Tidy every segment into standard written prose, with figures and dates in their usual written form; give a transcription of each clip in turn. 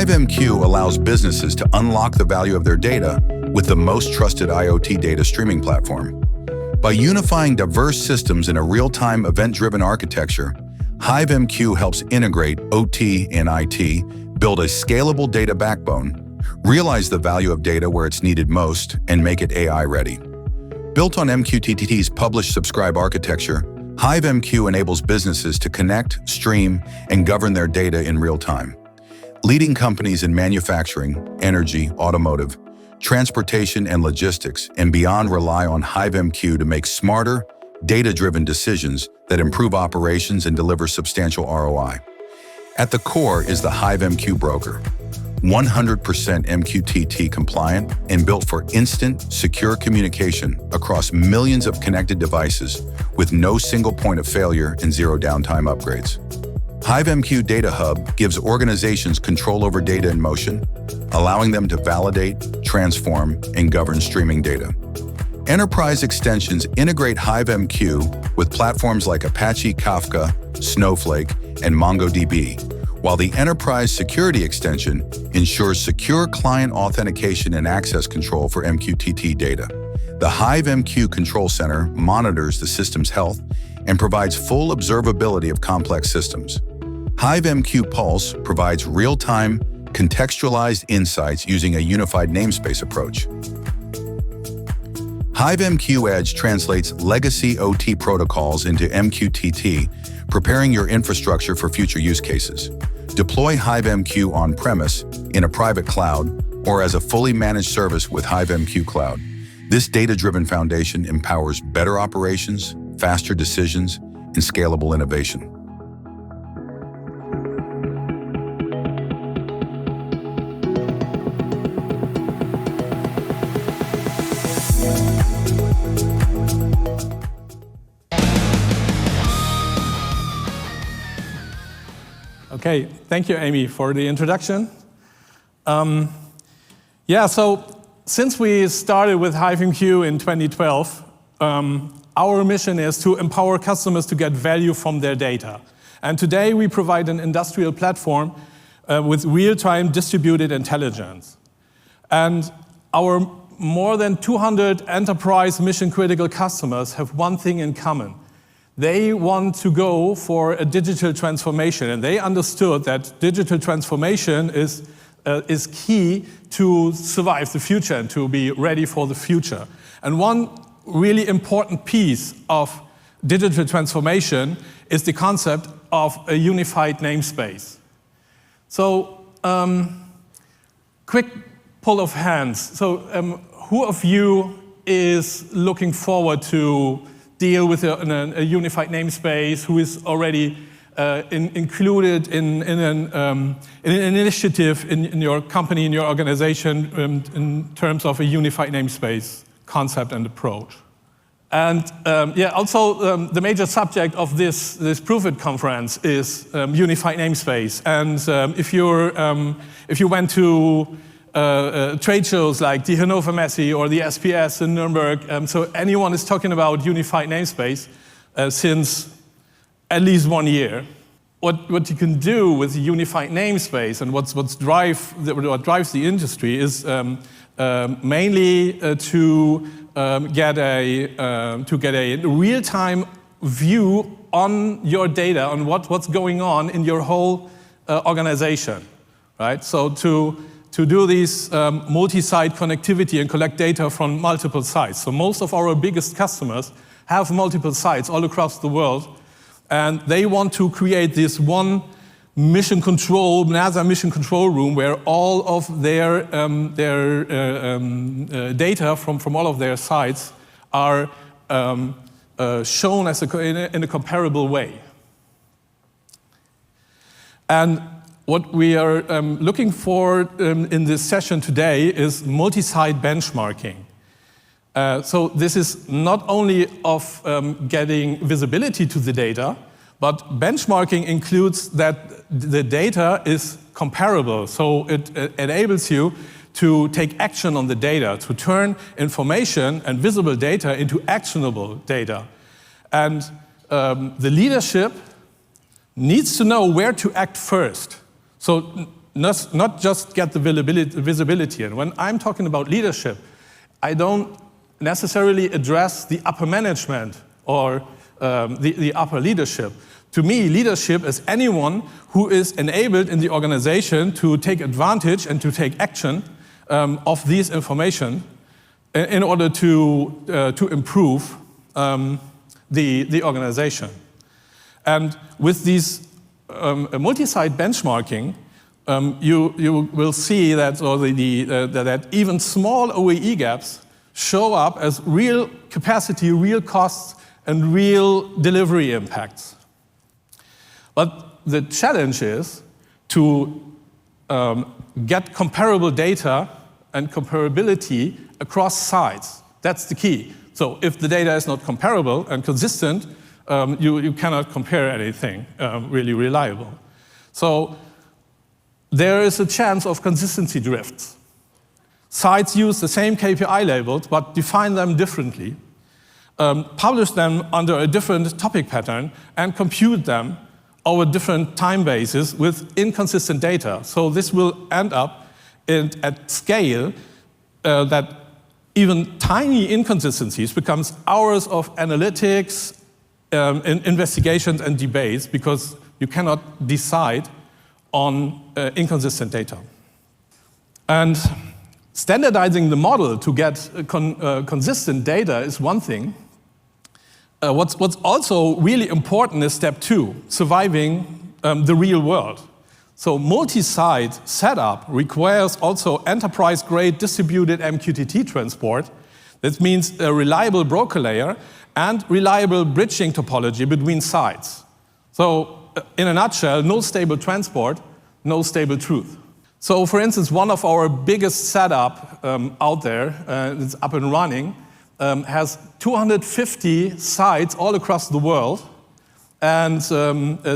HiveMQ allows businesses to unlock the value of their data with the most trusted IoT data streaming platform. By unifying diverse systems in a real-time event-driven architecture, HiveMQ helps integrate OT and IT, build a scalable data backbone, realize the value of data where it's needed most, and make it AI-ready. Built on MQTT's publish-subscribe architecture, HiveMQ enables businesses to connect, stream, and govern their data in real time. Leading companies in manufacturing, energy, automotive, transportation, and logistics, and beyond rely on HiveMQ to make smarter, data-driven decisions that improve operations and deliver substantial ROI. At the core is the HiveMQ broker, 100% MQTT compliant and built for instant, secure communication across millions of connected devices with no single point of failure and zero downtime upgrades. HiveMQ Data Hub gives organizations control over data in motion, allowing them to validate, transform, and govern streaming data. Enterprise extensions integrate HiveMQ with platforms like Apache Kafka, Snowflake, and MongoDB, while the Enterprise Security extension ensures secure client authentication and access control for MQTT data. The HiveMQ Control Center monitors the system's health and provides full observability of complex systems. HiveMQ Pulse provides real-time, contextualized insights using a unified namespace approach. HiveMQ Edge translates legacy OT protocols into MQTT, preparing your infrastructure for future use cases. Deploy HiveMQ on-premise, in a private cloud, or as a fully managed service with HiveMQ Cloud. This data-driven foundation empowers better operations, faster decisions, and scalable innovation. Okay, thank you, Amy, for the introduction. So since we started with HiveMQ in 2012, our mission is to empower customers to get value from their data. And today we provide an industrial platform with real-time distributed intelligence. And our more than 200 enterprise mission-critical customers have one thing in common. They want to go for a digital transformation, and they understood that digital transformation is key to survive the future and to be ready for the future. And one really important piece of digital transformation is the concept of a unified namespace. So, quick pull of hands. So, who of you is looking forward to deal with a unified namespace, who is already included in an initiative in your company, in your organization, in terms of a unified namespace concept and approach? And also the major subject of this ProveIt conference is unified namespace. And if you went to trade shows like the Hannover Messe or the SPS in Nuremberg, so anyone is talking about unified namespace since at least 1 year. What you can do with a unified namespace and what drives the industry is mainly to get a real-time view on your data, on what's going on in your whole organization, right? So to do this multi-site connectivity and collect data from multiple sites. So most of our biggest customers have multiple sites all across the world, and they want to create this one NASA mission control room where all of their data from all of their sites are shown in a comparable way. And what we are looking for in this session today is multi-site benchmarking. So this is not only of getting visibility to the data, but benchmarking includes that the data is comparable. So it enables you to take action on the data, to turn information and visible data into actionable data. And the leadership needs to know where to act first. So not just get the visibility. And when I'm talking about leadership, I don't necessarily address the upper management or the upper leadership. To me, leadership is anyone who is enabled in the organization to take advantage and to take action of these information in order to improve the organization. And with these multi-site benchmarking, you will see that, that even small OEE gaps show up as real capacity, real costs, and real delivery impacts. But the challenge is to get comparable data and comparability across sites. That's the key. So if the data is not comparable and consistent, you cannot compare anything really reliable. So there is a chance of consistency drifts. Sites use the same KPI labels, but define them differently, publish them under a different topic pattern, and compute them over different time bases with inconsistent data. So this will end up at scale that even tiny inconsistencies becomes hours of analytics, investigations, and debates because you cannot decide on inconsistent data. And standardizing the model to get consistent data is one thing. What's also really important is step 2, surviving the real world. So multi-site setup requires also enterprise-grade distributed MQTT transport. That means a reliable broker layer and reliable bridging topology between sites. So in a nutshell, no stable transport, no stable truth. So for instance, one of our biggest setup out there, it's up and running, has 250 sites all across the world. And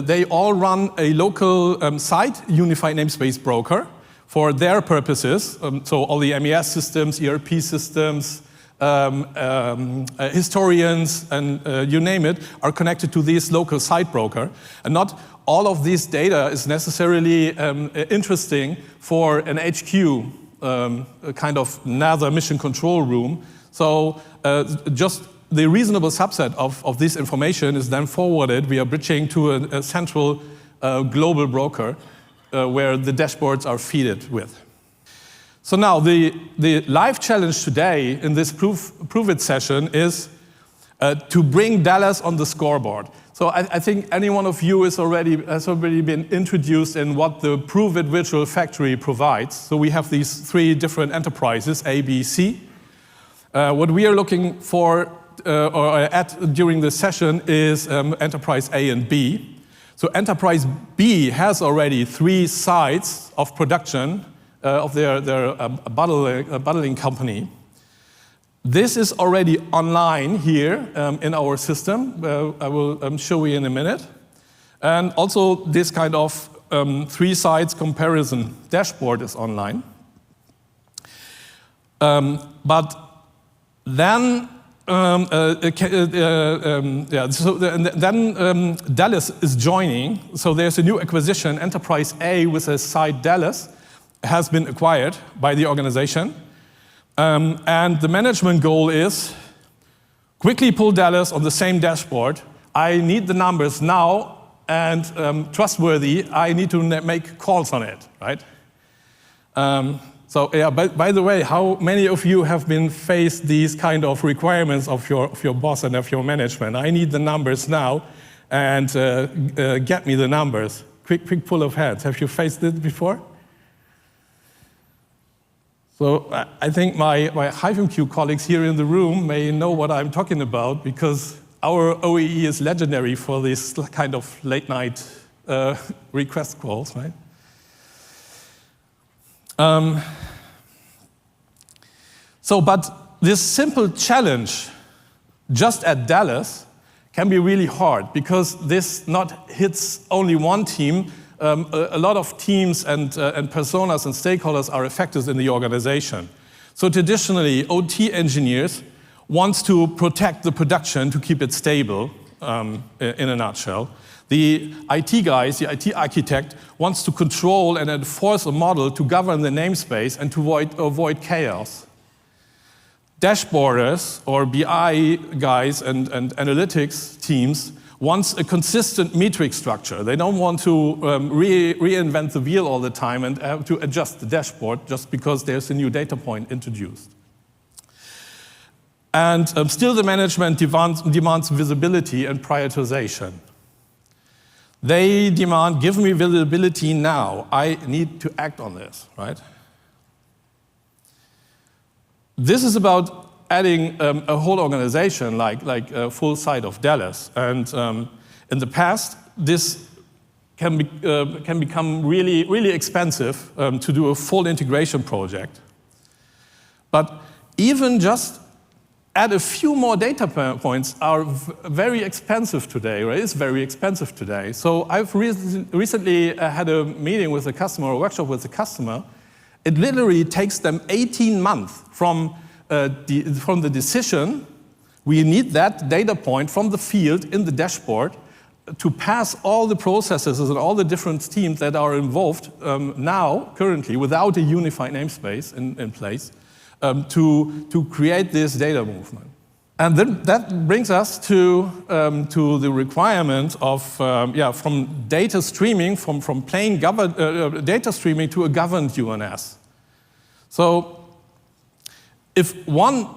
they all run a local site unified namespace broker for their purposes. So all the MES systems, ERP systems, historians, and you name it, are connected to this local site broker. And not all of this data is necessarily interesting for an HQ, kind of another mission control room. So just the reasonable subset of this information is then forwarded via bridging to a central global broker where the dashboards are fed with. So now the live challenge today in this ProveIt session is to bring Dallas on the scoreboard. So I think any one of you has already been introduced in what the ProveIt Virtual Factory provides. So we have these 3 different enterprises, A, B, C. What we are looking for or at during the session is enterprise A and B. So enterprise B has already 3 sites of production of their bottling company. This is already online here in our system. I will show you in a minute. And also this kind of 3 sites comparison dashboard is online. But then Dallas is joining. So there's a new acquisition. Enterprise A with a site Dallas has been acquired by the organization. And the management goal is quickly pull Dallas on the same dashboard. I need the numbers now and trustworthy. I need to make calls on it, right? So yeah, by the way, how many of you have been faced these kind of requirements of your boss and of your management? I need the numbers now and get me the numbers. Quick pull of hands. Have you faced it before? So I think my HiveMQ colleagues here in the room may know what I'm talking about because our OEE is legendary for this kind of late night request calls, right? But this simple challenge just at Dallas can be really hard because this not hits only one team. A lot of teams and personas and stakeholders are affected in the organization. So traditionally, OT engineers want to protect the production to keep it stable, in a nutshell. the IT guys, the IT architect, wants to control and enforce a model to govern the namespace and to avoid chaos. Dashboarders or BI guys and analytics teams wants a consistent metric structure. They don't want to reinvent the wheel all the time and have to adjust the dashboard just because there's a new data point introduced. And still the management demands visibility and prioritization. They demand, give me visibility now. I need to act on this, right? This is about adding a whole organization like a full site of Dallas. And in the past, this can become really, really expensive to do a full integration project. But even just add a few more data points are very expensive today, or is very expensive today. So I've recently had a meeting with a customer, a workshop with a customer. It literally takes them 18 months from the decision, we need that data point from the field in the dashboard to pass all the processes and all the different teams that are involved now, currently, without a unified namespace in place, to create this data movement. And then that brings us to the requirement of, from data streaming, from plain data streaming to a governed UNS. So if one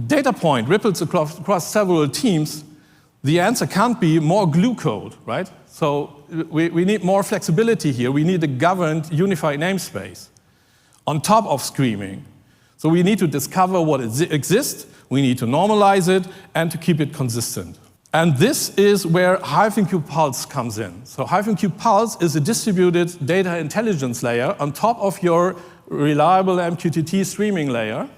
data point ripples across several teams, the answer can't be more glue code, right? So we need more flexibility here. We need a governed, unified namespace on top of streaming. So we need to discover what exists, we need to normalize it, and to keep it consistent. And this is where HiveMQ Pulse comes in. So HiveMQ Pulse is a distributed data intelligence layer on top of your reliable MQTT streaming layer.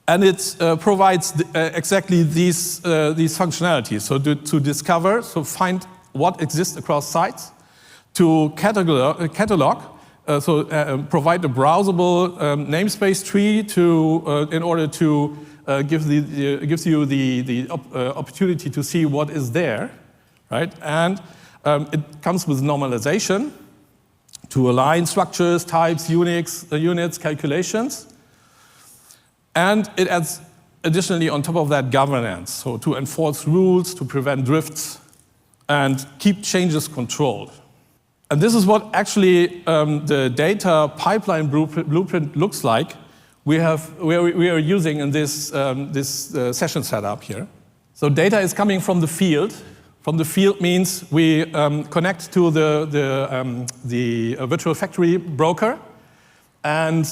And it provides exactly these functionalities. So to discover, so find what exists across sites, to catalog, provide a browsable namespace tree in order to gives you the opportunity to see what is there, right? And it comes with normalization to align structures, types, units, calculations. And it adds additionally on top of that governance, so to enforce rules, to prevent drifts, and keep changes controlled. And this is what actually the data pipeline blueprint looks like. We are using in this session setup here. So data is coming from the field. From the field means we connect to the virtual factory broker and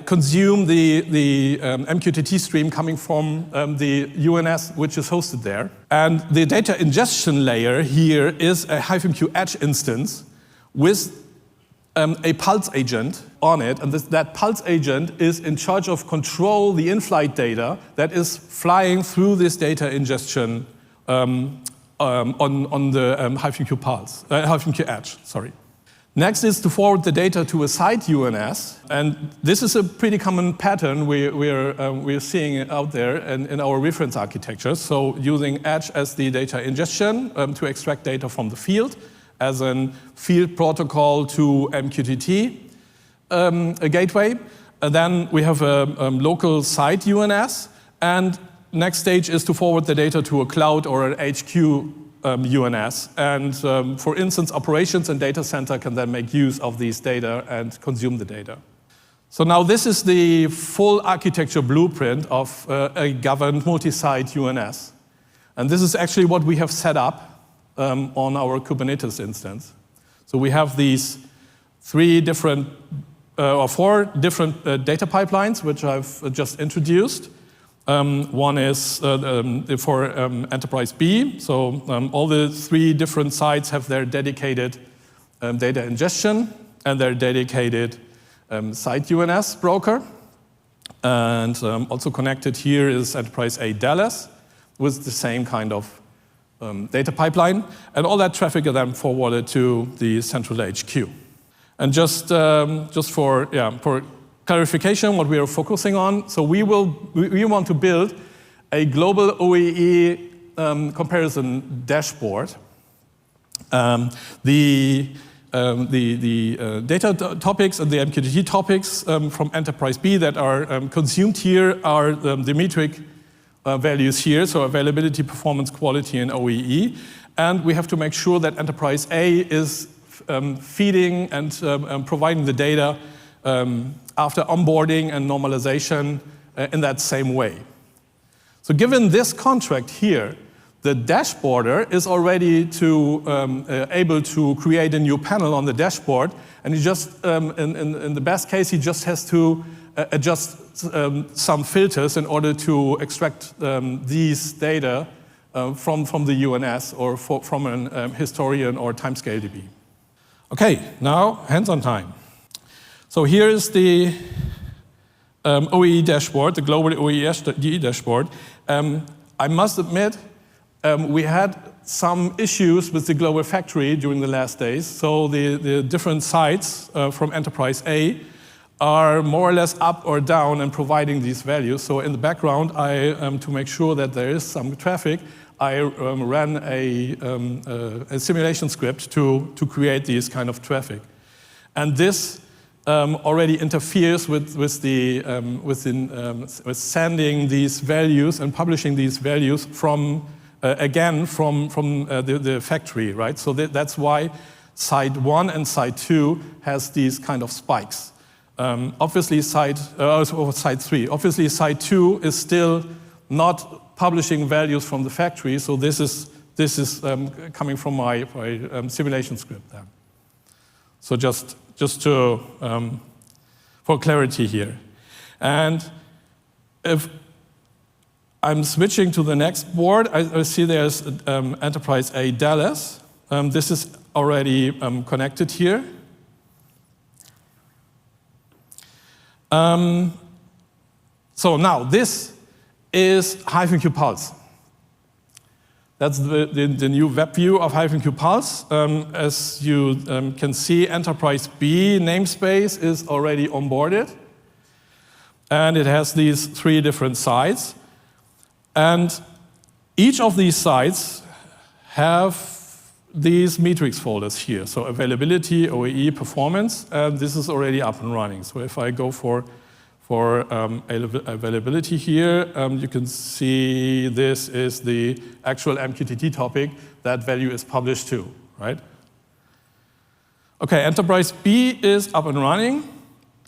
consume the MQTT stream coming from the UNS, which is hosted there. And the data ingestion layer here is a HiveMQ Edge instance with a Pulse agent on it. And that Pulse agent is in charge of control the in-flight data that is flying through this data ingestion on the HiveMQ Pulse, HiveMQ Edge, sorry. Next is to forward the data to a site UNS, and this is a pretty common pattern we're seeing out there in our reference architecture. So using Edge as the data ingestion to extract data from the field as a field protocol to MQTT a gateway. And then we have a local site UNS, and next stage is to forward the data to a cloud or an HQ UNS, and for instance, operations and data center can then make use of these data and consume the data. So now this is the full architecture blueprint of a governed multi-site UNS. And this is actually what we have set up on our Kubernetes instance. So we have these four different data pipelines, which I've just introduced. One is for Enterprise B, so all the 3 different sites have their dedicated data ingestion and their dedicated site UNS broker. And also connected here is Enterprise A Dallas with the same kind of data pipeline. And all that traffic is then forwarded to the central HQ. And just for clarification, what we are focusing on, so we want to build a global OEE comparison dashboard. The data topics and the MQTT topics from Enterprise B that are consumed here are the metric values here, so availability, performance, quality, and OEE. And we have to make sure that Enterprise A is feeding and providing the data after onboarding and normalization in that same way. So given this contract here, the dashboarder is already able to create a new panel on the dashboard, and he just, in the best case, he just has to adjust some filters in order to extract these data from the UNS or from an historian or timescale DB. Okay, now hands-on time. So here is the OEE dashboard, the global OEE dashboard. I must admit, we had some issues with the global factory during the last days. So the different sites from Enterprise A are more or less up or down and providing these values. So in the background, to make sure that there is some traffic, I ran a simulation script to create these kind of traffic. And this already interferes with sending these values and publishing these values from the factory, right? So that's why site 1 and site 2 has these kind of spikes. Obviously site 3. Obviously site 2 is still not publishing values from the factory, so this is coming from my simulation script there. So just to for clarity here. And if I'm switching to the next board, I see there's Enterprise A Dallas. This is already connected here. So now this is HiveMQ Pulse. That's the new web view of HiveMQ Pulse. As you can see, Enterprise B namespace is already onboarded. And it has these 3 different sites. And each of these sites have these metrics folders here. So availability, OEE, performance, and this is already up and running. So if I go for availability here, you can see this is the actual MQTT topic. That value is published too, right? Okay, Enterprise B is up and running.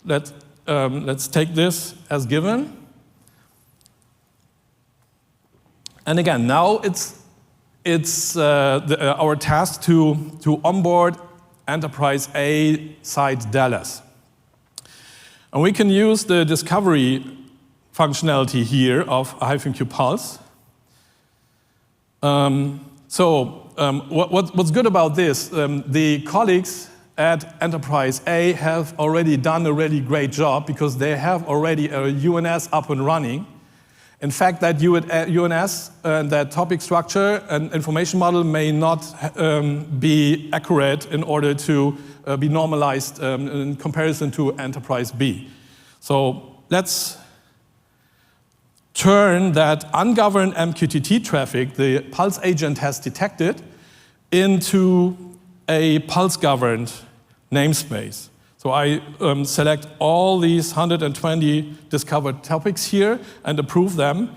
Let's take this as given. And again, now it's our task to onboard Enterprise A site Dallas. And we can use the discovery functionality here of HiveMQ Pulse. What's good about this, the colleagues at Enterprise A have already done a really great job because they have already a UNS up and running. In fact, that UNS and that topic structure and information model may not be accurate in order to be normalized in comparison to Enterprise B. So let's turn that ungoverned MQTT traffic the Pulse agent has detected into a Pulse-governed namespace. So I select all these 120 discovered topics here and approve them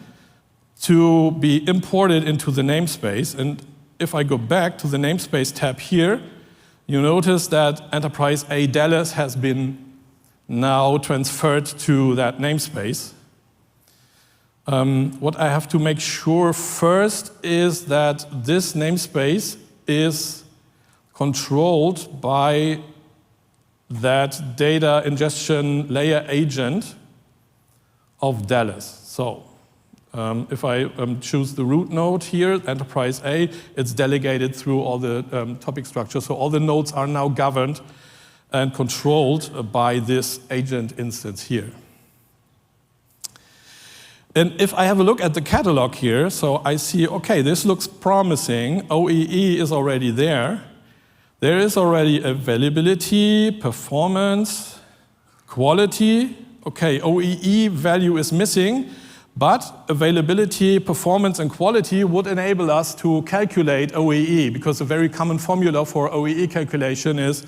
to be imported into the namespace. And if I go back to the namespace tab here, you notice that Enterprise A Dallas has been now transferred to that namespace. What I have to make sure first is that this namespace is controlled by that data ingestion layer agent of Dallas. So if I choose the root node here, Enterprise A, it's delegated through all the topic structure. So all the nodes are now governed and controlled by this agent instance here. And if I have a look at the catalog here, so I see, okay, this looks promising. OEE is already there. There is already availability, performance, quality. Okay, OEE value is missing, But availability, performance, and quality would enable us to calculate OEE, because a very common formula for OEE calculation is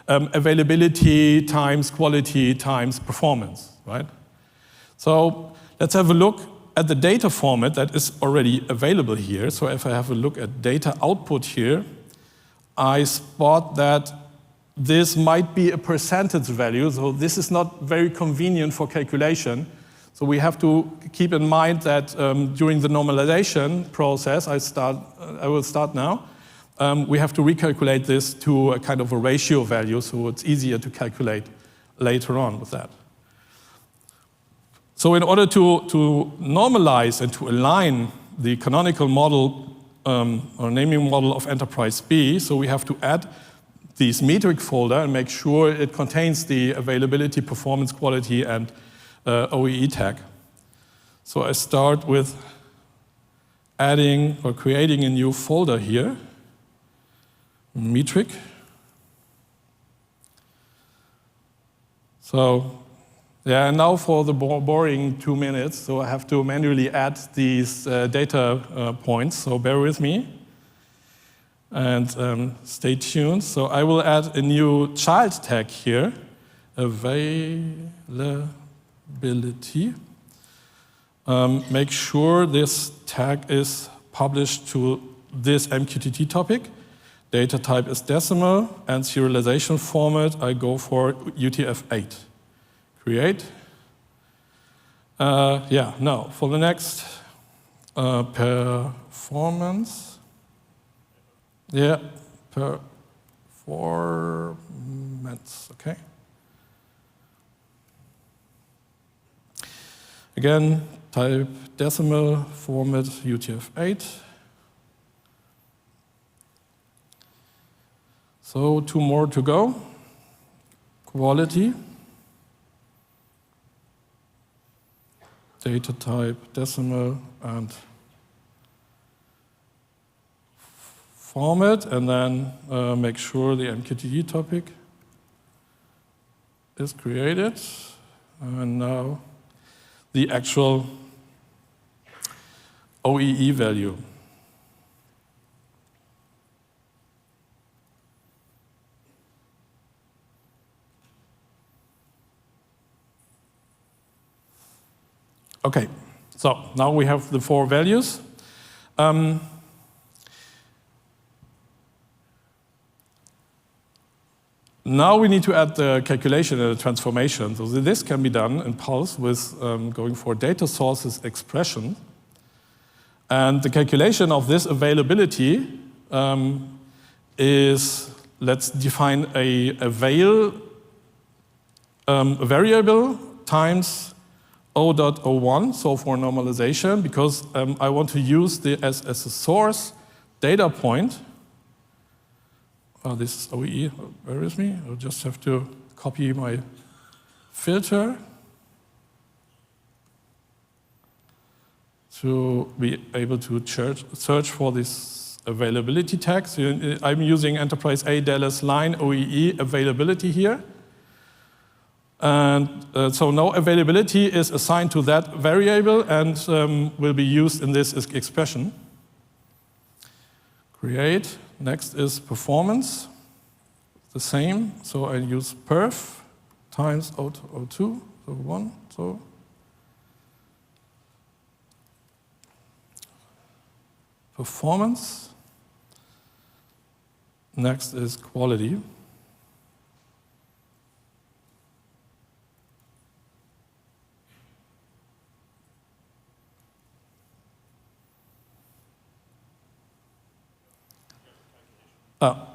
availability times quality times performance, right? So let's have a look at the data format that is already available here. So if I have a look at data output here, I spot that this might be a percentage value, so this is not very convenient for calculation. So we have to keep in mind that during the normalization process, I will start now, we have to recalculate this to a kind of a ratio value, so it's easier to calculate later on with that. So in order to normalize and to align the canonical model or naming model of enterprise B, so we have to add this metric folder and make sure it contains the availability, performance, quality, and OEE tag. So I start with adding or creating a new folder here, metric. So yeah, and now for the boring 2 minutes, so I have to manually add these data points, so bear with me and stay tuned. So I will add a new child tag here, availability. Make sure this tag is published to this MQTT topic. Data type is decimal, and serialization format, I go for UTF-8. Create. Now for the next performance. Yeah, performance, okay. Again, type decimal, format UTF-8. So 2 more to go. Quality. Data type, decimal, and format, and then make sure the MQTT topic is created. And now the actual OEE value. Okay, so now we have the 4 values. Now we need to add the calculation and the transformation. So this can be done in Pulse with going for data sources expression. And the calculation of this availability is, let's define a avail variable times O.01, so for normalization, because I want to use the as a source data point. This is OEE, bear with me. I'll just have to copy my filter to be able to search for this availability tag. So I'm using Enterprise A Dallas line OEE availability here. And so now availability is assigned to that variable and will be used in this expression. Create. Next is performance. The same. So I use perf times O2, so 1. So performance. Next is quality.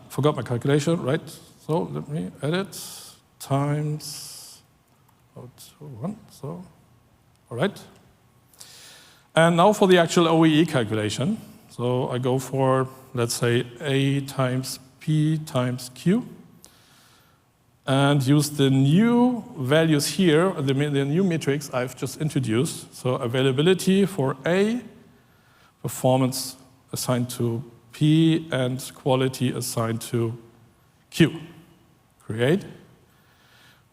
Forgot my calculation, right? So let me edit times 1, so, all right. And now for the actual OEE calculation. So I go for, let's say, A times P times Q. And use the new values here, the new metrics I've just introduced. So availability for A, performance assigned to P, and quality assigned to Q. Create.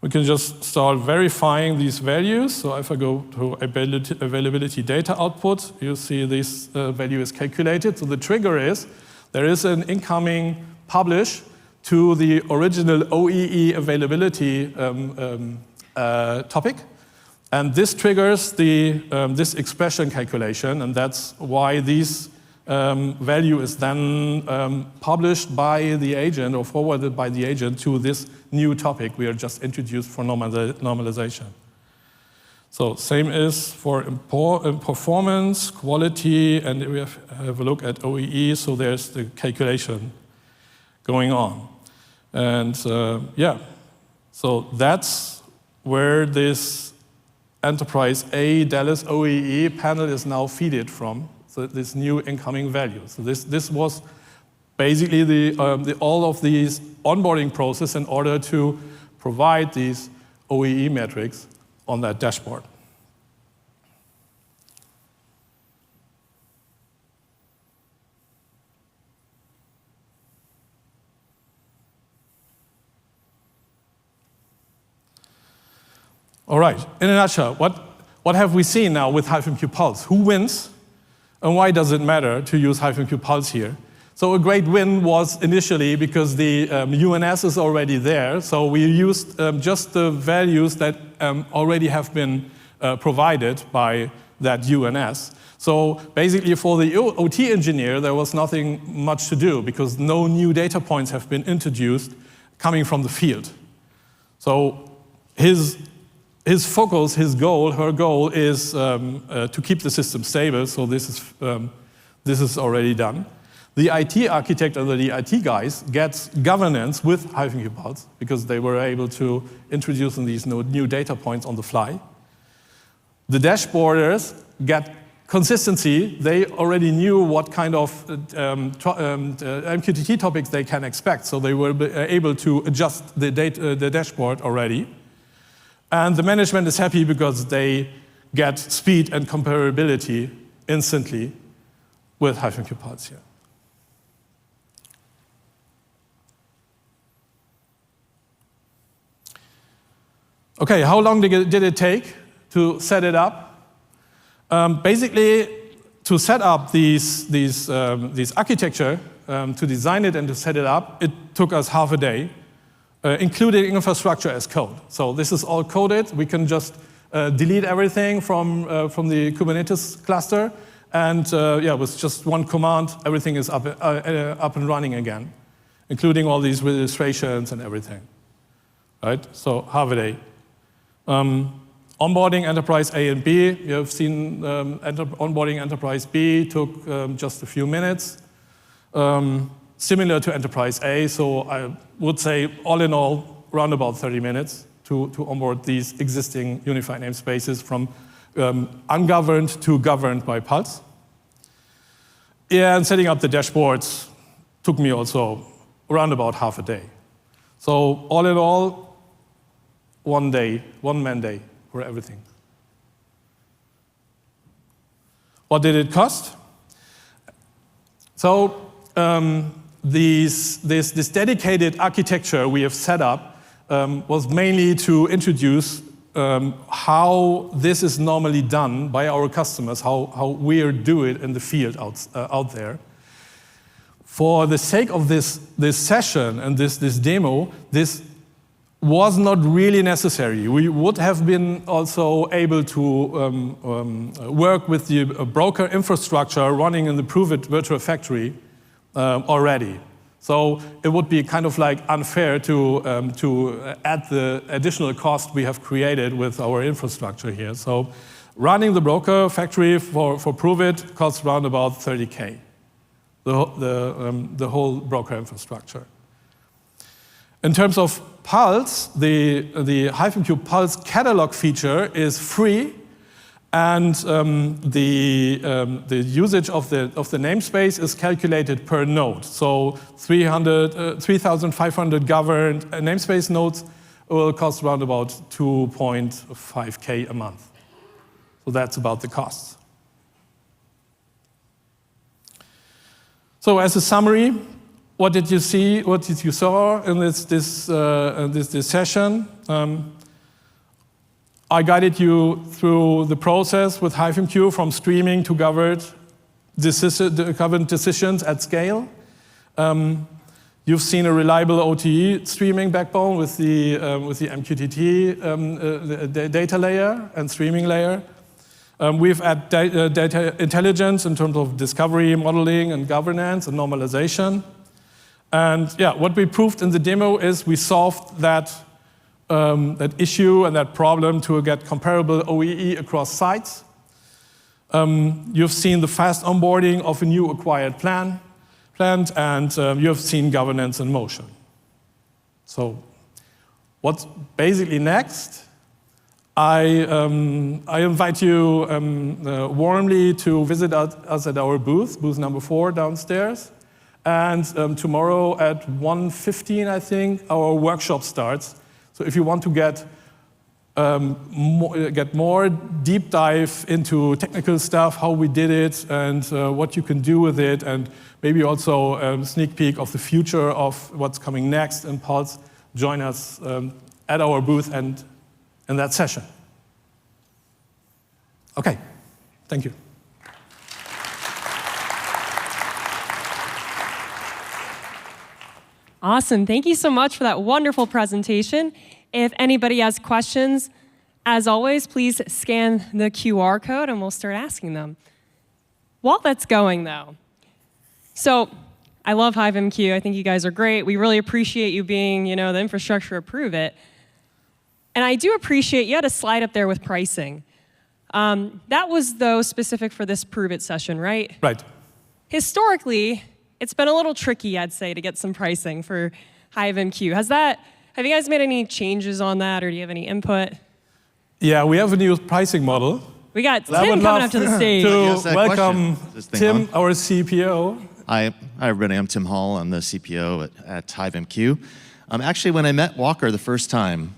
We can just start verifying these values. So if I go to availability data output, you see this value is calculated. So the trigger is, there is an incoming publish to the original OEE availability topic. And this triggers this expression calculation, and that's why this value is then published by the agent or forwarded by the agent to this new topic we are just introduced for normalization. So same is for performance, quality, and we have a look at OEE, so there's the calculation going on. And yeah, so that's where this Enterprise A Dallas OEE panel is now feeded from, so this new incoming value. So this was basically all of these onboarding process in order to provide these OEE metrics on that dashboard. All right, in a nutshell, what have we seen now with HiveMQ Pulse? Who wins, and why does it matter to use HiveMQ Pulse here? So a great win was initially because the UNS is already there, so we used just the values that already have been provided by that UNS. So basically for the OT engineer, there was nothing much to do because no new data points have been introduced coming from the field. So his focus, her goal is to keep the system stable, so this is already done. The IT architect or the IT guys get governance with HiveMQ Pulse because they were able to introduce these new data points on the fly. The dashboarders get consistency. They already knew what kind of MQTT topics they can expect, so they were able to adjust the dashboard already. And the management is happy because they get speed and comparability instantly with HiveMQ Pulse here. Okay, how long did it take to set it up? Basically, to set up these architecture, to design it and to set it up, it took us half a day, including infrastructure as code. So this is all coded. We can just delete everything from the Kubernetes cluster, and yeah, with just one command, everything is up and running again, including all these registrations and everything. Right? So half a day. Onboarding Enterprise A and B, you have seen onboarding Enterprise B took just a few minutes. Similar to Enterprise A, so I would say all in all, around about 30 minutes to onboard these existing unified namespaces from ungoverned to governed by Pulse. Yeah, and setting up the dashboards took me also around about half a day. So all in all, one man day for everything. What did it cost? So this dedicated architecture we have set up was mainly to introduce how this is normally done by our customers, how we do it in the field out there. For the sake of this session and this demo, this was not really necessary. We would have been also able to work with the broker infrastructure running in the ProveIt virtual factory already. So it would be kind of like unfair to add the additional cost we have created with our infrastructure here. So running the broker factory for ProveIt costs around about 30K, the whole broker infrastructure. In terms of Pulse, the HiveMQ Pulse catalog feature is free, and the usage of the namespace is calculated per node. So 3,500 governed namespace nodes will cost around about 2.5K a month. So that's about the cost. So as a summary, what did you see? What did you saw in this session? I guided you through the process with HiveMQ from streaming to governed decisions at scale. You've seen a reliable OTE streaming backbone with the MQTT data layer and streaming layer. We've added data intelligence in terms of discovery, modeling, and governance and normalization. And yeah, what we proved in the demo is we solved that issue and that problem to get comparable OEE across sites. You've seen the fast onboarding of a new acquired plant, and you have seen governance in motion. So what's basically next? I invite you warmly to visit us at our booth number 4 downstairs. And tomorrow at 1:15, I think, our workshop starts. So if you want to get more deep dive into technical stuff, how we did it, and what you can do with it, and maybe also a sneak peek of the future of what's coming next in Pulse, join us at our booth and in that session. Okay, thank you. Awesome. Thank you so much for that wonderful presentation. If anybody has questions, as always, please scan the QR code and we'll start asking them. While that's going, though, so I love HiveMQ. I think you guys are great. We really appreciate you being, the infrastructure of ProveIt. And I do appreciate you had a slide up there with pricing. That was, though, specific for this ProveIt session, right? Right. Historically, it's been a little tricky, I'd say, to get some pricing for HiveMQ. Have you guys made any changes on that, or do you have any input? Yeah, we have a new pricing model. We got Tim coming up to the stage. To welcome Tim, our CPO. Hi, everybody. I'm Tim Hall. I'm the CPO at HiveMQ. Actually, when I met Walker the first time,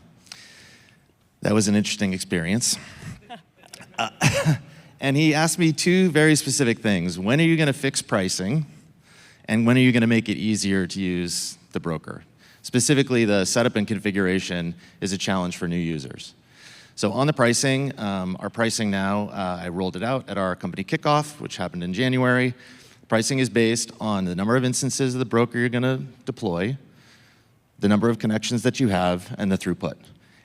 that was an interesting experience. And he asked me 2 very specific things. When are you going to fix pricing? And when are you going to make it easier to use the broker? Specifically, the setup and configuration is a challenge for new users. So on the pricing, our pricing now, I rolled it out at our company kickoff, which happened in January. Pricing is based on the number of instances of the broker you're going to deploy, the number of connections that you have, and the throughput.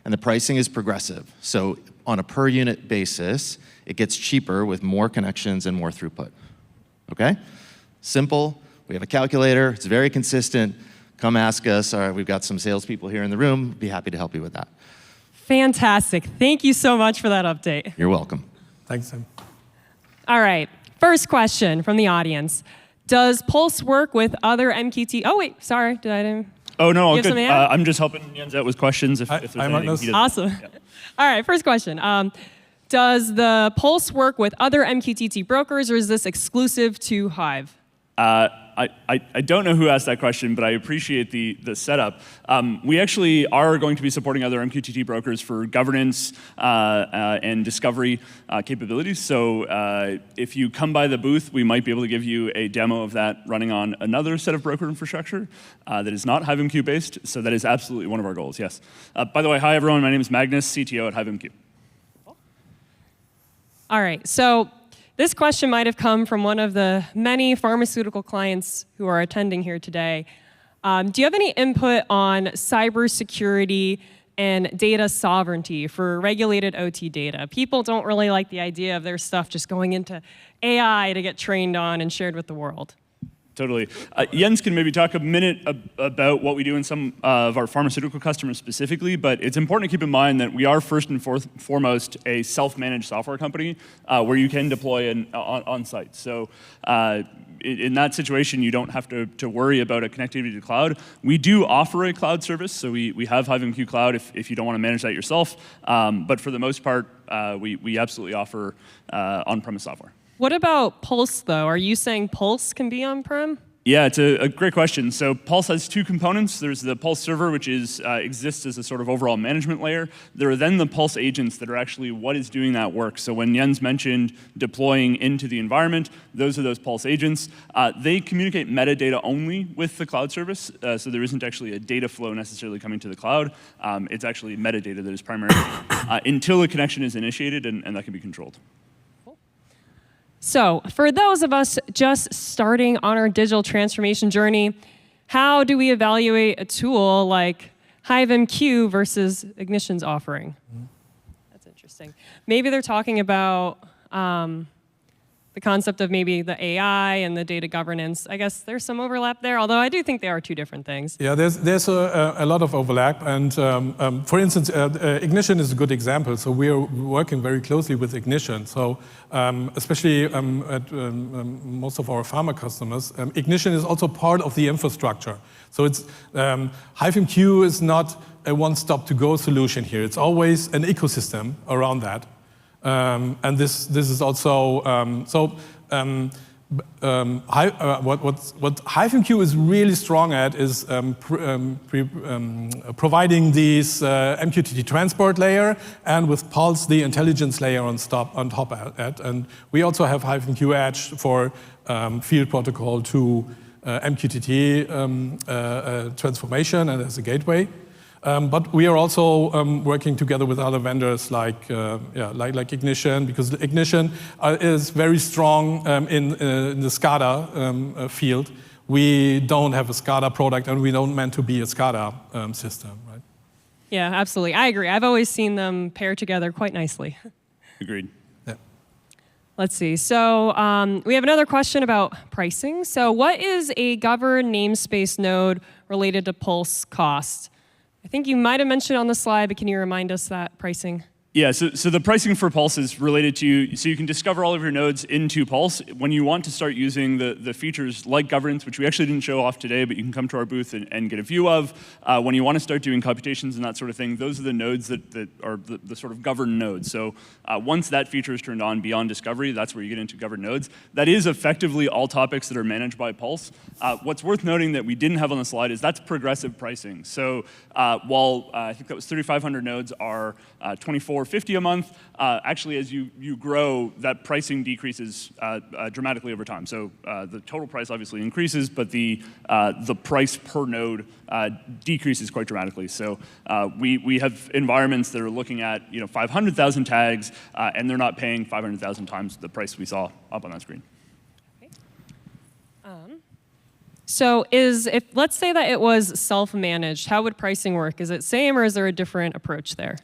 And the pricing is progressive. So on a per unit basis, it gets cheaper with more connections and more throughput. Okay? Simple. We have a calculator. It's very consistent. Come ask us. We've got some salespeople here in the room. Be happy to help you with that. Fantastic. Thank you so much for that update. You're welcome. Thanks, Tim. All right. First question from the audience. Does Pulse work with other MQT? Oh, wait. Sorry. Oh, no, all good. I'm just helping Jens out with questions if there's anything. Awesome. Yeah. All right. First question. Does the Pulse work with other MQTT brokers, or is this exclusive to Hive? I don't know who asked that question, but I appreciate the setup. We actually are going to be supporting other MQTT brokers for governance and discovery capabilities. So if you come by the booth, we might be able to give you a demo of that running on another set of broker infrastructure that is not HiveMQ based. So that is absolutely one of our goals, yes. By the way, hi everyone, my name is Magnus, CTO at HiveMQ. All right, so this question might have come from one of the many pharmaceutical clients who are attending here today. Do you have any input on cybersecurity and data sovereignty for regulated OT data? People don't really like the idea of their stuff just going into AI to get trained on and shared with the world. Totally. Jens can maybe talk a minute about what we do in some of our pharmaceutical customers specifically, but it's important to keep in mind that we are first and foremost a self-managed software company where you can deploy on-site. So in that situation, you don't have to worry about a connectivity to cloud. We do offer a cloud service, so we have HiveMQ Cloud if you don't want to manage that yourself. But for the most part, we absolutely offer on-premise software. What about Pulse, though? Are you saying Pulse can be on-prem? Yeah, it's a great question. So Pulse has two components. There's the Pulse server, which exists as a sort of overall management layer. There are then the Pulse agents that are actually what is doing that work. So when Jens mentioned deploying into the environment, those are those Pulse agents. They communicate metadata only with the cloud service, so there isn't actually a data flow necessarily coming to the cloud. It's actually metadata that is primarily until a connection is initiated, and that can be controlled. So for those of us just starting on our digital transformation journey, how do we evaluate a tool like HiveMQ versus Ignition's offering? That's interesting. Maybe they're talking about the concept of maybe the AI and the data governance. I guess there's some overlap there, although I do think they are two different things. Yeah, there's a lot of overlap. And for instance, Ignition is a good example. So we are working very closely with Ignition. So especially at most of our pharma customers, Ignition is also part of the infrastructure. So it's HiveMQ is not a one-stop-to-go solution here. It's always an ecosystem around that. And this is also what HiveMQ is really strong at is providing these MQTT transport layer, and with Pulse the intelligence layer on top of it. And we also have HiveMQ Edge for field protocol to MQTT transformation and as a gateway. But we are also working together with other vendors like Ignition, because Ignition is very strong in the SCADA field. We don't have a SCADA product, and we don't meant to be a SCADA system, right? Yeah, absolutely. I agree. I've always seen them pair together quite nicely. Agreed. Yeah. Let's see. So we have another question about pricing. So what is a governed namespace node related to Pulse cost? I think you might have mentioned on the slide, but can you remind us that pricing? Yeah, so the pricing for Pulse is related to, so you can discover all of your nodes into Pulse. When you want to start using the features like governance, which we actually didn't show off today, but you can come to our booth and get a view of, when you want to start doing computations and that sort of thing, those are the nodes that are the sort of governed nodes. So once that feature is turned on beyond discovery, that's where you get into governed nodes. That is effectively all topics that are managed by Pulse. What's worth noting that we didn't have on the slide is that's progressive pricing. So while I think that was 3,500 nodes are $24.50 a month. Actually, as you grow, that pricing decreases dramatically over time. So the total price obviously increases, but the price per node decreases quite dramatically. So we have environments that are looking at 500,000 tags, and they're not paying 500,000 times the price we saw up on that screen. So if let's say that it was self-managed, how would pricing work? Is it same, or is there a different approach there?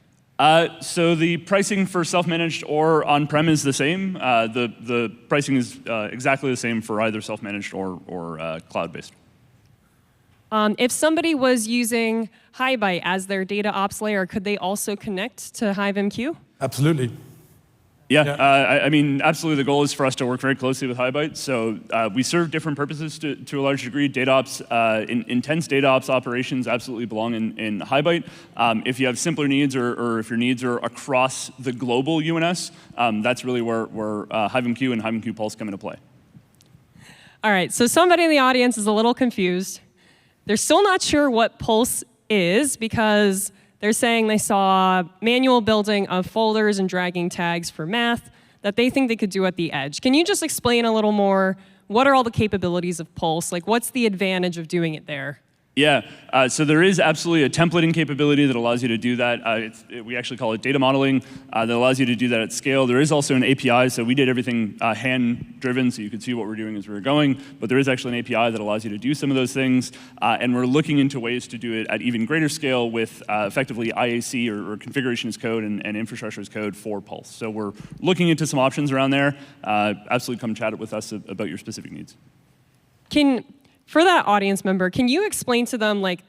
So the pricing for self-managed or on-prem is the same. The pricing is exactly the same for either self-managed or cloud-based. If somebody was using HiveMQ as their data ops layer, could they also connect to HiveMQ? Absolutely. Yeah, I mean, absolutely. The goal is for us to work very closely with HiveMQ. So we serve different purposes to a large degree. Data ops, intense data ops operations absolutely belong in HiveMQ. If you have simpler needs or if your needs are across the global UNS, that's really where HiveMQ and HiveMQ Pulse come into play. All right, so somebody in the audience is a little confused. They're still not sure what Pulse is because they're saying they saw manual building of folders and dragging tags for math that they think they could do at the edge. Can you just explain a little more, what are all the capabilities of Pulse? Like, what's the advantage of doing it there? Yeah, so there is absolutely a templating capability that allows you to do that. We actually call it data modeling that allows you to do that at scale. There is also an API, so we did everything hand-driven, so you could see what we're doing as we were going, but there is actually an API that allows you to do some of those things, and we're looking into ways to do it at even greater scale with effectively IAC or configuration as code and infrastructure as code for Pulse. So we're looking into some options around there. Absolutely come chat with us about your specific needs. For that audience member, can you explain to them, like,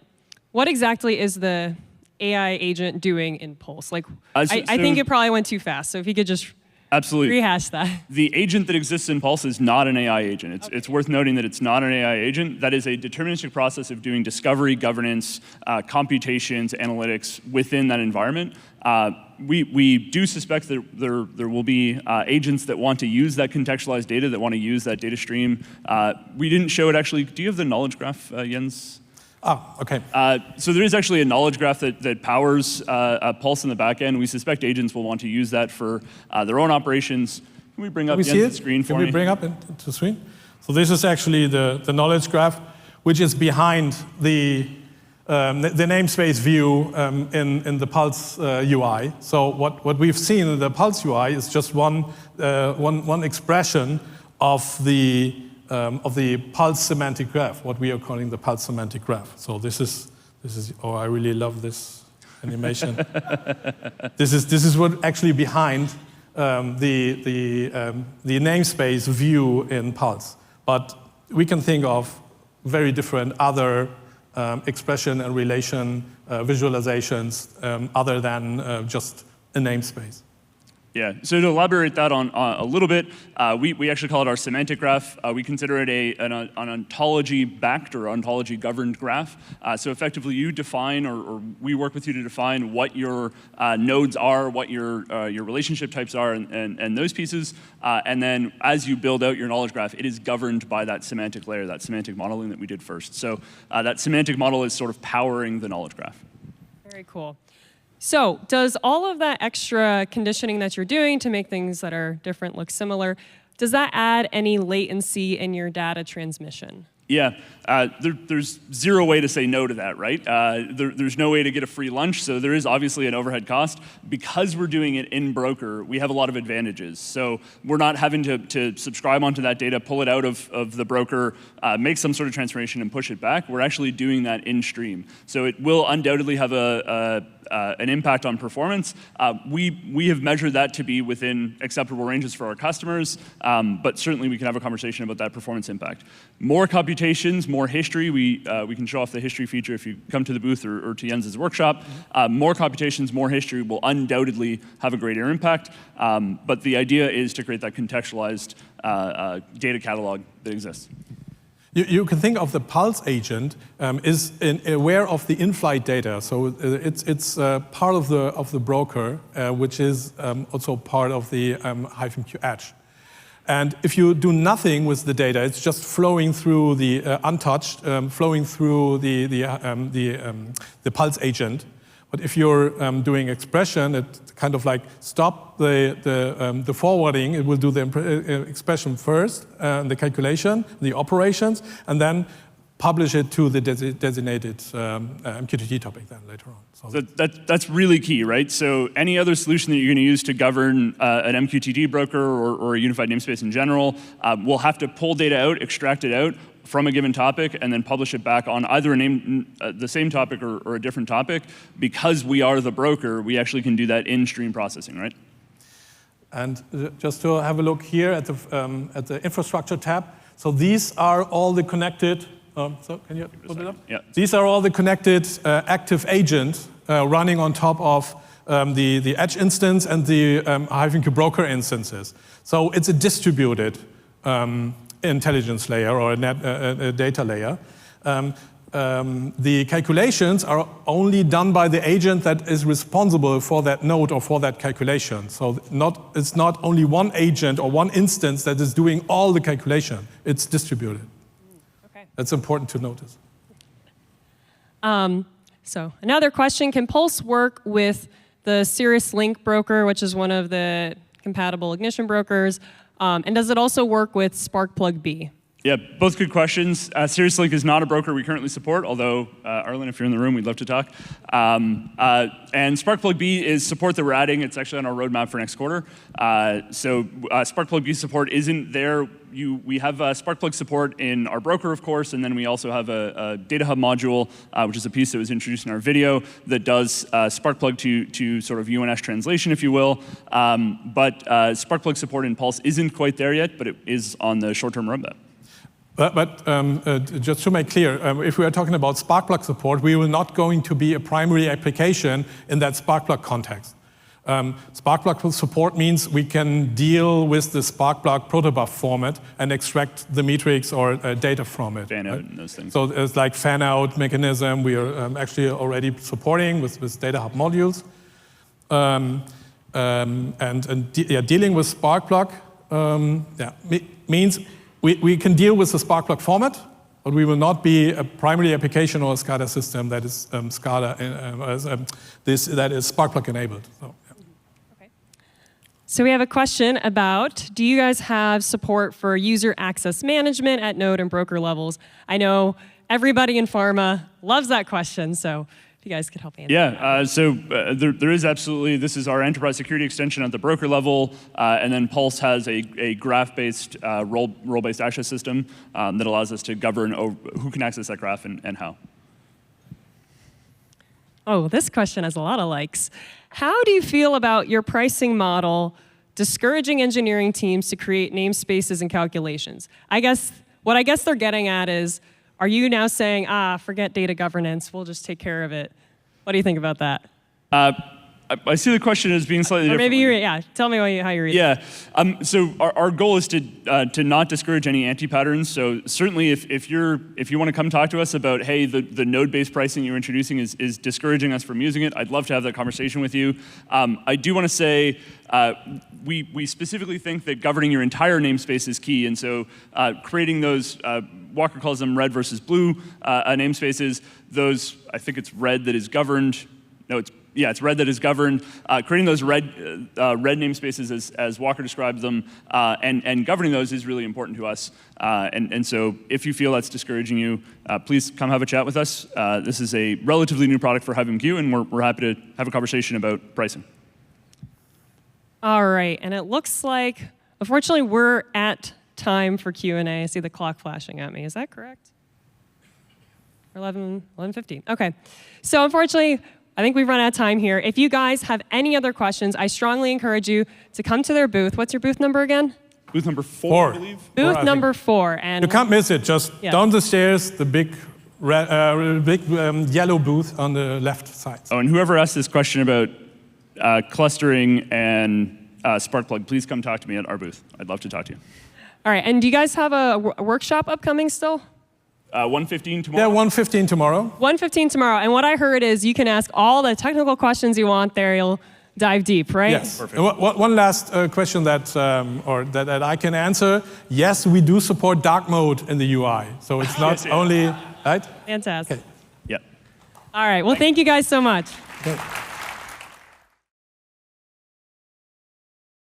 what exactly is the AI agent doing in Pulse? Like, I think it probably went too fast, so if you could just Absolutely. rehash that. The agent that exists in Pulse is not an AI agent. It's worth noting that it's not an AI agent. That is a deterministic process of doing discovery, governance, computations, analytics within that environment. We do suspect that there will be agents that want to use that contextualized data, that want to use that data stream. We didn't show it actually. Do you have the knowledge graph, Jens? Oh, okay. So there is actually a knowledge graph that powers Pulse in the back end. We suspect agents will want to use that for their own operations. Can we bring up the screen for me? Can we bring up into the screen? So this is actually the knowledge graph, which is behind the namespace view in the Pulse UI. So what we've seen in the Pulse UI is just one expression of the Pulse semantic graph, what we are calling the Pulse semantic graph. So this is oh, I really love this animation. This is what actually behind the namespace view in Pulse. But we can think of very different other expression and relation visualizations other than just a namespace. Yeah, so to elaborate that on a little bit, we actually call it our semantic graph. We consider it an ontology-backed or ontology-governed graph. So effectively, you define, or we work with you to define what your nodes are, what your relationship types are, and those pieces. And then as you build out your knowledge graph, it is governed by that semantic layer, that semantic modeling that we did first. So that semantic model is sort of powering the knowledge graph. Very cool. So does all of that extra conditioning that you're doing to make things that are different look similar, does that add any latency in your data transmission? Yeah, there's zero way to say no to that, right? There's no way to get a free lunch, so there is obviously an overhead cost. Because we're doing it in Broker, we have a lot of advantages. So we're not having to subscribe onto that data, pull it out of the Broker, make some sort of transformation and push it back. We're actually doing that in stream. So it will undoubtedly have an impact on performance. We have measured that to be within acceptable ranges for our customers, but certainly we can have a conversation about that performance impact. More computations, more history. We can show off the history feature if you come to the booth or to Jens's workshop. More computations, more history will undoubtedly have a greater impact, but the idea is to create that contextualized data catalog that exists. You can think of the Pulse agent is aware of the in-flight data. So it's part of the Broker, which is also part of the HiveMQ Edge. And if you do nothing with the data, it's just flowing through the untouched, flowing through the Pulse agent. But if you're doing expression, it kind of like stop the forwarding. It will do the expression first, the calculation, the operations, and then publish it to the designated MQTT topic then later on. So that's really key, right? So any other solution that you're going to use to govern an MQTT broker or a unified namespace in general will have to pull data out, extract it out from a given topic, and then publish it back on either the same topic or a different topic. Because we are the broker, we actually can do that in stream processing, right? And just to have a look here at the infrastructure tab. So these are all the connected. So can you put it up? Yeah. These are all the connected active agents running on top of the Edge instance and the HiveMQ Broker instances. So it's a distributed intelligence layer or a data layer. The calculations are only done by the agent that is responsible for that node or for that calculation. So it's not only one agent or one instance that is doing all the calculation. It's distributed. Okay. That's important to notice. So another question, can Pulse work with the Cirrus Link broker, which is one of the compatible ignition brokers? And does it also work with Sparkplug B? Yeah, both good questions. Cirrus Link is not a broker we currently support, although, Arlen, if you're in the room, we'd love to talk. And Sparkplug B is support that we're adding. It's actually on our roadmap for next quarter. So Sparkplug B support isn't there. We have Sparkplug support in our broker, of course, and then we also have a Data Hub module, which is a piece that was introduced in our video that does Sparkplug to sort of UNS translation, if you will. But Sparkplug support in Pulse isn't quite there yet, but it is on the short-term roadmap. But just to make clear, if we are talking about Sparkplug support, we will not going to be a primary application in that Sparkplug context. Sparkplug support means we can deal with the Sparkplug protobuf format and extract the metrics or data from it. Fan out and those things. So it's like fan-out mechanism we are actually already supporting with Data Hub modules. Dealing with Sparkplug means we can deal with the Sparkplug format, but we will not be a primary application or a SCADA system that is that is Sparkplug enabled. So, okay. So we have a question about, do you guys have support for user access management at node and broker levels? I know everybody in pharma loves that question, so if you guys could help answer that. There is absolutely, this is our enterprise security extension at the broker level, and then Pulse has a graph-based, role-based access system that allows us to govern who can access that graph and how. Oh, this question has a lot of likes. How do you feel about your pricing model discouraging engineering teams to create namespaces and calculations? What I guess they're getting at is, are you now saying, forget data governance, we'll just take care of it? What do you think about that? I see the question as being slightly different. Or maybe tell me how you read it. Yeah, so our goal is to not discourage any anti-patterns. So certainly if you want to come talk to us about, hey, the node-based pricing you're introducing is discouraging us from using it, I'd love to have that conversation with you. I do want to say, we specifically think that governing your entire namespace is key, and so creating those, Walker calls them red versus blue namespaces, those, I think it's red that is governed, it's red that is governed. Creating those red namespaces as Walker describes them, and governing those is really important to us. And so if you feel that's discouraging you, please come have a chat with us. This is a relatively new product for HiveMQ, and we're happy to have a conversation about pricing. All right, and it looks like, unfortunately, we're at time for Q&A. I see the clock flashing at me. Is that correct? 11:15. Okay. So unfortunately, I think we've run out of time here. If you guys have any other questions, I strongly encourage you to come to their booth. What's your booth number again? Booth number 4, I believe. Booth number 4. And you can't miss it. Just down the stairs, the big yellow booth on the left side. Oh, and whoever asked this question about clustering and Sparkplug, please come talk to me at our booth. I'd love to talk to you. All right, and do you guys have a workshop upcoming still? 1:15 tomorrow? Yeah, 1:15 tomorrow. 1:15 tomorrow, and what I heard is you can ask all the technical questions you want there. You'll dive deep, right? Yes. Perfect. One last question that I can answer. Yes, we do support dark mode in the UI, so it's not only, right? Fantastic. Okay. Yeah. All right, well, thank you guys so much. Okay.